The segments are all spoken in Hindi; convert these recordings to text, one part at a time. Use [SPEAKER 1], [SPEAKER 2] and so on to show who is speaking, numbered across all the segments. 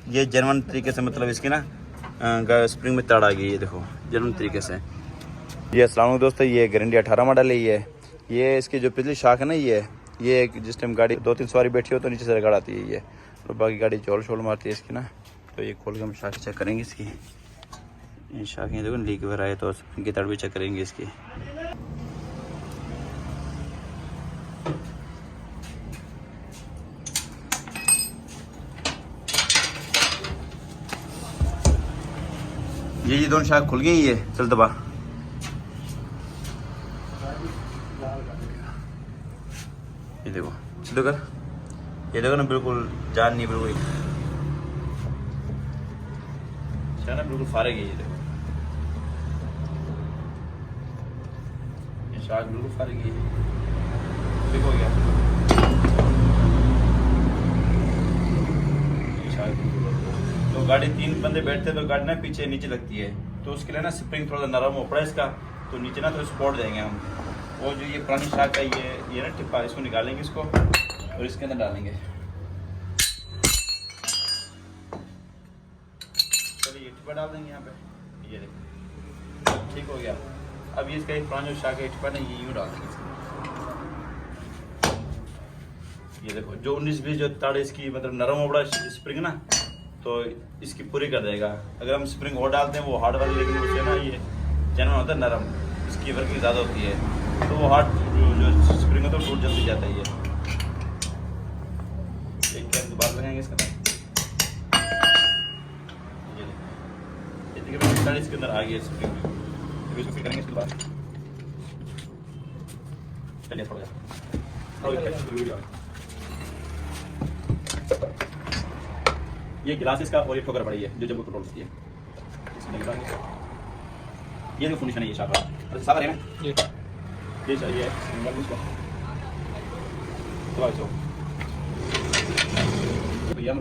[SPEAKER 1] ये जेन्युइन तरीके से मतलब इसकी ना स्प्रिंग में तड़ आ गई है, देखो जेन्युइन तरीके से। ये अस्सलाम वालेकुम दोस्तों, ये गारंटी 18 मॉडल है। ये इसकी जो पिछली शाख है ना, ये जिस टाइम गाड़ी 2-3 सवारी बैठी हो तो नीचे से रगड़ आती है ये, और बाकी गाड़ी झोल शोल मारती है इसकी ना। तो ये खोल के हम शाखें चेक करेंगे इसकी। ये शाखें देखो लीक वगैरह आए तो इनकी तड़ भी चेक करेंगे इसकी। ये दोनों शाख खुल गई है, चल दबा। ये देखो सीधो कर, ये देखो ना बिल्कुल जान नहीं, बिल्कुल ना बिल्कुल फारे गई। ये देखो ये शाख बिल्कुल फारे गई, ठीक हो गया। ये शाख तो गाड़ी 3 बंदे बैठते हैं तो गाड़ी ना पीछे नीचे लगती है, तो उसके लिए ना स्प्रिंग थोड़ा नरम हो पड़ा इसका, तो नीचे ना थोड़ा सपोर्ट देंगे हम। और जो ये पुरानी शाख है ये ना टिप्पा, इसको निकालेंगे इसको और इसके अंदर डालेंगे। चलिए ये टिप्पा डाल देंगे यहाँ पे, ये देखो ठीक हो गया। अब ये इसका एक पुराना जो शाख है टिप्पा ना ये यूँ डाल देंगे इसके। ये देखो जो 19-20 जो तड़ इसकी मतलब नरम हो पड़ा स्प्रिंग ना, तो इसकी पूरी कर देगा। अगर हम स्प्रिंग और डालते हैं वो हार्ड वाली, लेकिन उससे ना ये जेन्युइन होता है नरम, इसकी वर्किंग ज़्यादा होती है, तो वो हार्ड जो स्प्रिंग होता है टूट जल्दी जाता है। ये एक टाइम दोबारा लगाएंगे इसके अंदर, ये देखिए इसके अंदर आ गया स्प्रिंग, फिर इसको फिट करेंगे इसके बाद। चलिए थोड़ा ये गिलास इसका और ये ठोकर पड़ी है जो जब कंट्रोल होती है। ये जो फिनिश है ये शाखा सागर है ना, ये चाहिए इसको तो आओ तो ये हम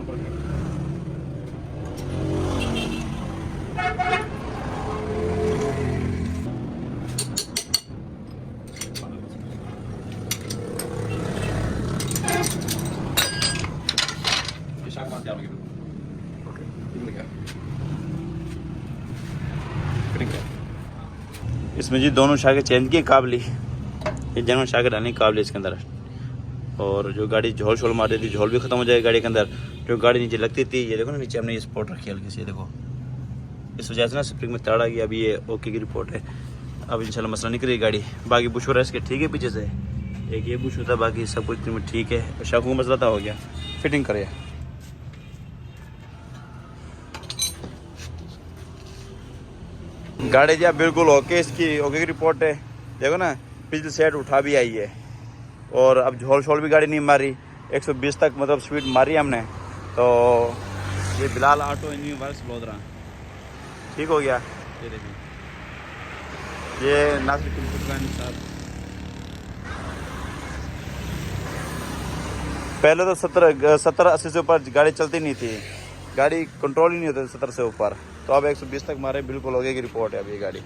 [SPEAKER 1] ये शाखा मारते आओगे इसमें जी दोनों शाखें चेंज की काबली, ये जेन्युइन शाखें डालने की काबली इसके अंदर। और जो गाड़ी झोल शोल मारती थी, झोल भी खत्म हो जाएगी गाड़ी के अंदर। जो गाड़ी नीचे लगती थी, ये देखो ना नीचे हमने ये स्पॉट रखी है हल्की सी, देखो इस वजह से ना स्प्रिंग में तड़ आ गई। अभी ये ओके की रिपोर्ट है, अब इंशाल्लाह मसला नहीं करेगी गाड़ी। बाकी बुश हो रहा है इसके ठीक है, पीछे से एक ये बुश होता है, बाकी सब कुछ ठीक है। शाखों का मसला था हो गया, फिटिंग करे। गाड़ी जी बिल्कुल ओके, इसकी ओके की रिपोर्ट है। देखो ना पिछली साइड उठा भी आई है, और अब झोल शोल भी गाड़ी नहीं मारी, 120 तक मतलब स्पीड मारी हमने। तो ये बिलाल ऑटो इंजीनियर वर्क्स बलोदरा ठीक हो गया। ये देखिए ये नासिर साहब, पहले तो 70-80 से ऊपर गाड़ी चलती नहीं थी, गाड़ी कंट्रोल ही नहीं होती 70 से ऊपर। तो अब 120 तक मारे, बिल्कुल हो गई की रिपोर्ट है अब ये गाड़ी।